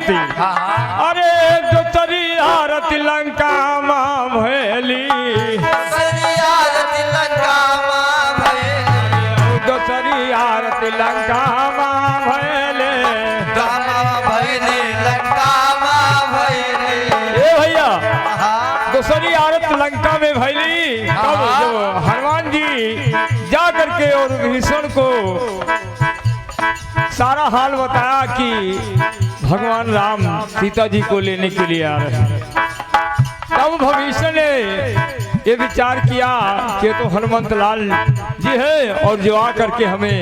आरती। अरे दूसरी आरती लंका माँ भैली, दूसरी आरती लंका माँ भैले, भैया दूसरी आरती लंका में भैली। तब जो हनुमान जी जा करके और भीषण को सारा हाल बताया कि भगवान राम सीता जी को लेने के लिए आ रहे हैं। तब भविष्य ने ये विचार किया कि तो हनुमंत लाल जी है और जो आ करके हमें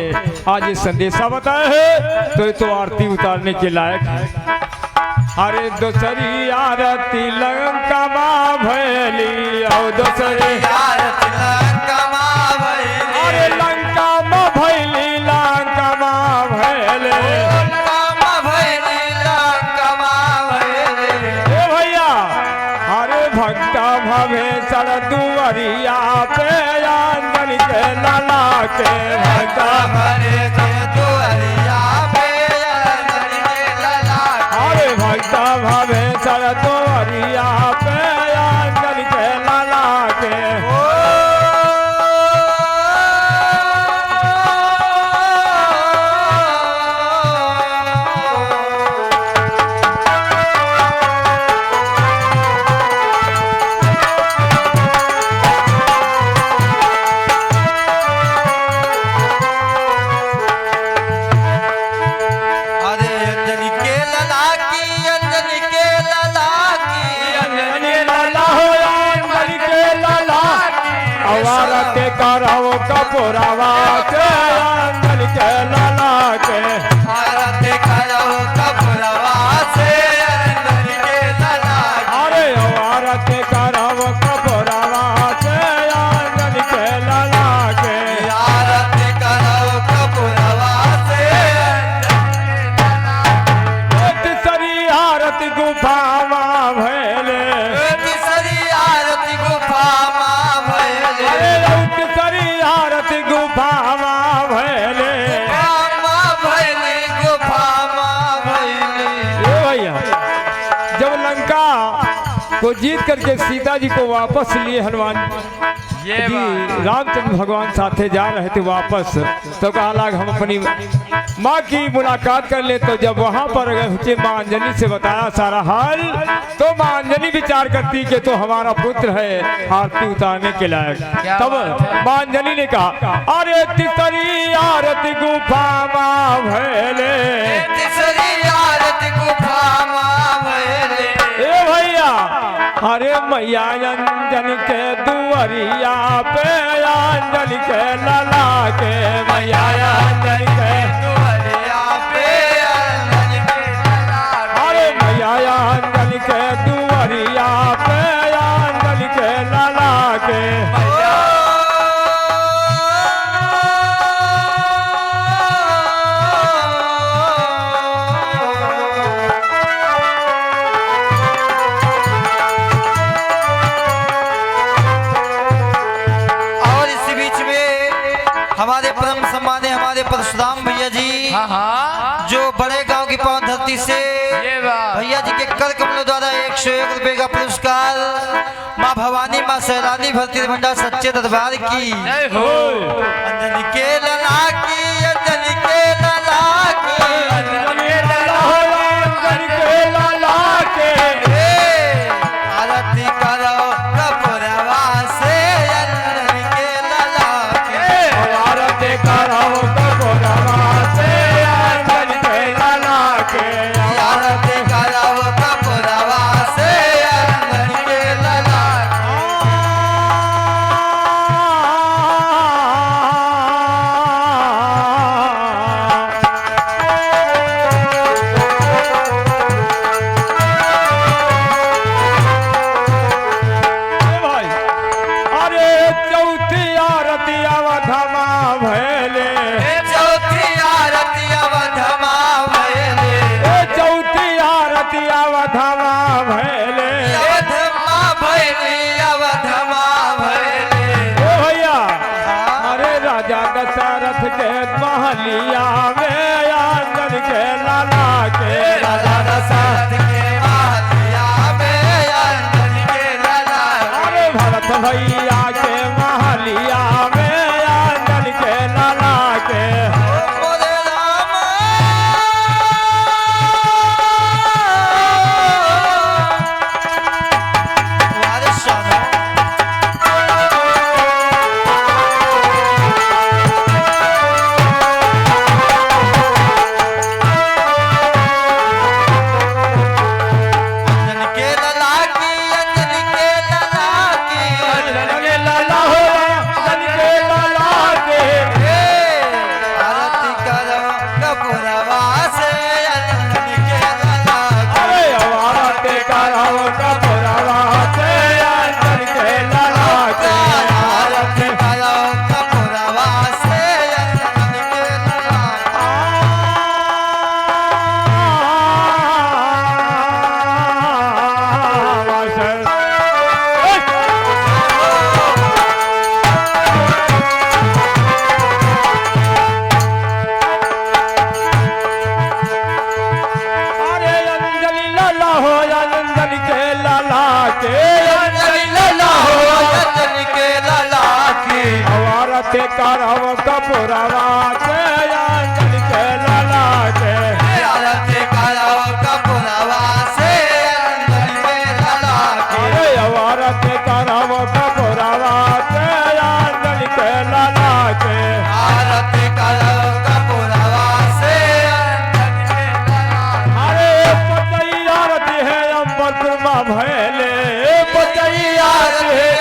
आज ये संदेशा बताया है तो ये तो आरती उतारने के लायक है। अरे दूसरी आरती लंका माँ भैली, और दूसरी आरती लंका माँ भैली, अरे लंका माँ भैली, लंका माँ भैले, लंका माँ भैली, लंका माँ भैले। ए भैया अरे भक्ता भवे सर दुआरिया पे अंजन के लाला के, भक्ता भरे दुआरिया पे अंजन के लाला, अरे भक्ता भवे सर दुआरिया पे अंजन के लाला के। कराओ कपूरावा के अंजन के लाला के, आरती कराओ कपूरावा से अंजन के लाला के, अरे आरती कराओ कपूरावा से अंजन के लाला के, आरती कराओ कपूरावा से तीसरी आरती गुफा माँ भैले, तीसरी आरती गुफा माँ भैले, आरती गुफा माँ भैले, गुफा माँ भैले। भैया जब लंका को जीत करके सीता जी को वापस लिए हनुमान जी, रामचंद्र भगवान साथे जा रहे थे वापस, तो कहा लाग हम अपनी माँ की मुलाकात कर ले। तो जब वहां पर गए माँ अंजनी से बताया सारा हाल, तो माँ अंजनी विचार करती कि तो हमारा पुत्र है आरती उतारने के लायक। तब माँ अंजनी ने कहा अरे तीसरी आरती गुफा माँ भैले, तीसरी आरती गुफा माँ भैले। ए भैया अरे मैया अंजन के दुआरिया पे अंजन के लाला के, मैया अंजन के दुआरिया पे अंजन के लाला, अरे मैया अंजन के दुआरिया पे अंजन के लाला के। हमारे परम सम्माने हमारे परशुराम भैया जी, जो बड़े गांव की पावन धरती से भैया जी के कर कमलों द्वारा 101 रुपए का पुरस्कार माँ भवानी माँ सैलानी भरती भंडार सच्चे दरबार की, अंजनी के लाला की, अंजनी के लाला की, अंजनी के लाला के, आरती करो कपूरवा से अंजनी के लाला के, आरती करो कपूरवा से अंजन के लाला के, आरती करो कपूरवा से अंजनी के लाला दशरथ के महलिया में अंजन के लाला के, राजा दशरथ कपूरवा के अंजन के लाला के आरती करो कपूरवा से अंजन के लाला के आरती करो कपूरवा के अंजन के लाला के आरती करो कपूरवा से अंजन के लाला अरे पतई आरती है अम्बरपुर माँ भैले पतई आरती है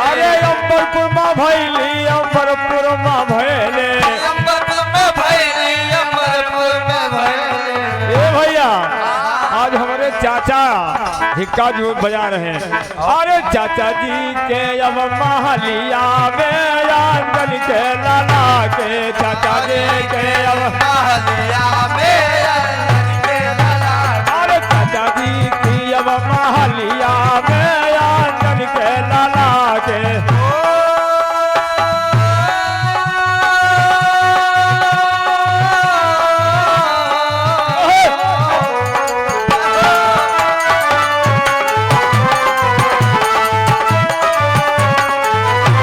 अरे अम्बरपुर माँ भैली अम्बरपुर माँ भैले ए भैया आज हमारे चाचा हिक्का जो बजा रहे हैं अरे चाचा जी के अब महलिया में अंजन के लाला के चाचा जी के अब महलिया में अंजन के लाला अरे चाचा जी की अब महलिया में अंजन के लाला के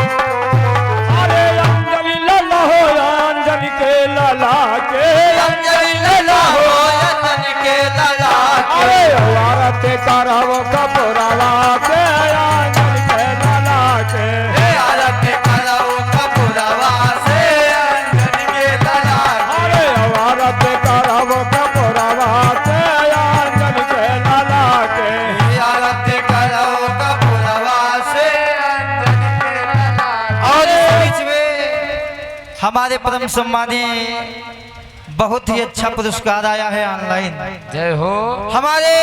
अरे अंजलि लाला हो अंजन के लाला के अंजलि लाला हो अंजन के लाला अरे आरती करव कपूरवा के अंजन के लाला के आरती करो कपूरवा से अंजन के लाला अरे आरती करव कपूरवा के अंजन के लाला के आरती करो कपूरवा से अंजन के लाला और इस बीच में हमारे परम सम्मानी बहुत ही अच्छा पुरस्कार आया है ऑनलाइन। जय हो। हमारे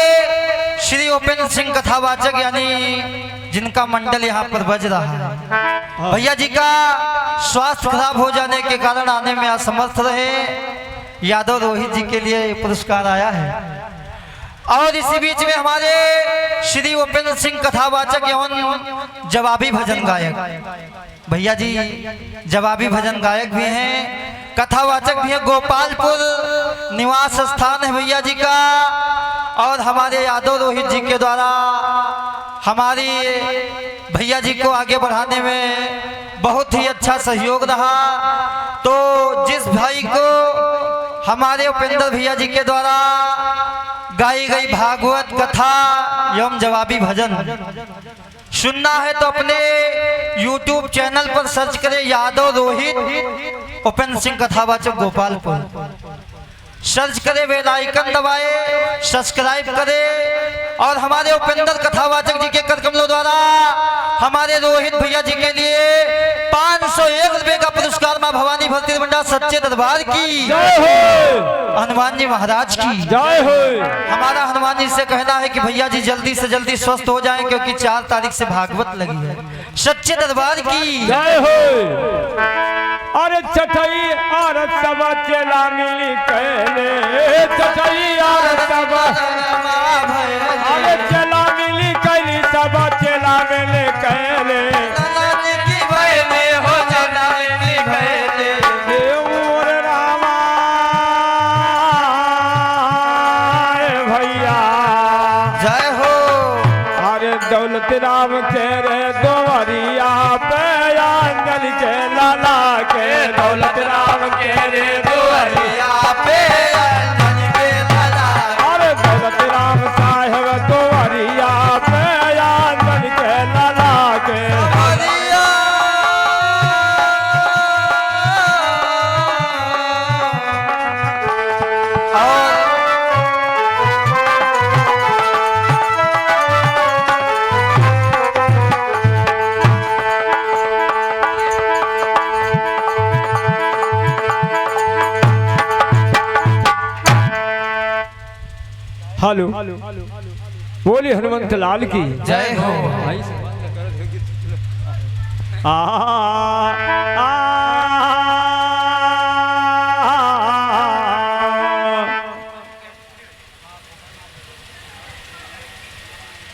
श्री उपेंद्र सिंह कथावाचक यानी जिनका मंडल यहाँ पर बज रहा है, भैया जी का स्वास्थ्य खराब हो जाने के कारण आने में असमर्थ रहे, यादव रोहित जी के लिए पुरस्कार आया है। और इसी बीच में हमारे श्री उपेंद्र सिंह कथावाचक एवं जवाबी भजन गायक, भैया जी जवाबी भजन गायक भी हैं, कथावाचक भी है, गोपालपुर निवास स्थान है भैया जी का। और हमारे यादव रोहित जी के द्वारा हमारी भैया जी को आगे बढ़ाने में बहुत ही अच्छा सहयोग रहा। तो जिस भाई को हमारे उपेंद्र भैया जी के द्वारा गाई गई भागवत कथा एवं जवाबी भजन सुनना है तो अपने YouTube चैनल पर सर्च करें यादव रोहित उपेंद्र सिंह कथावाचक गोपालपुर, सर्च करें, बेल आइकन दबाए, सब्सक्राइब करें। और हमारे उपेंद्र कथावाचक जी के कर कमलों द्वारा हमारे रोहित भैया जी के लिए 501 रुपए का पुरस्कार मां भवानी भक्ति मंडल सच्चे दरबार की जय हो, हनुमान जी महाराज की जय हो। हमारा हनुमान जी से कहना है कि भैया जी जल्दी से जल्दी स्वस्थ हो जाएं, क्योंकि 4 तारीख से भागवत लगी है। सच्चे दरबार की जय हो। अरे चटई और सब चला मिली कहले चटई और सब अरे चला मिली कहली सब चला मिले कहले देवर रामा भैया जय हो। अरे दौलत राम के रे दोवरिया पे अंजन के लाला के दौलत राम के रे दोवरिया पे अंजन के लाला अरे दौलत राम साहेब दोवरिया पे अंजन के लाला के हेलो बोली हनुमंत लाल की जय हो। आ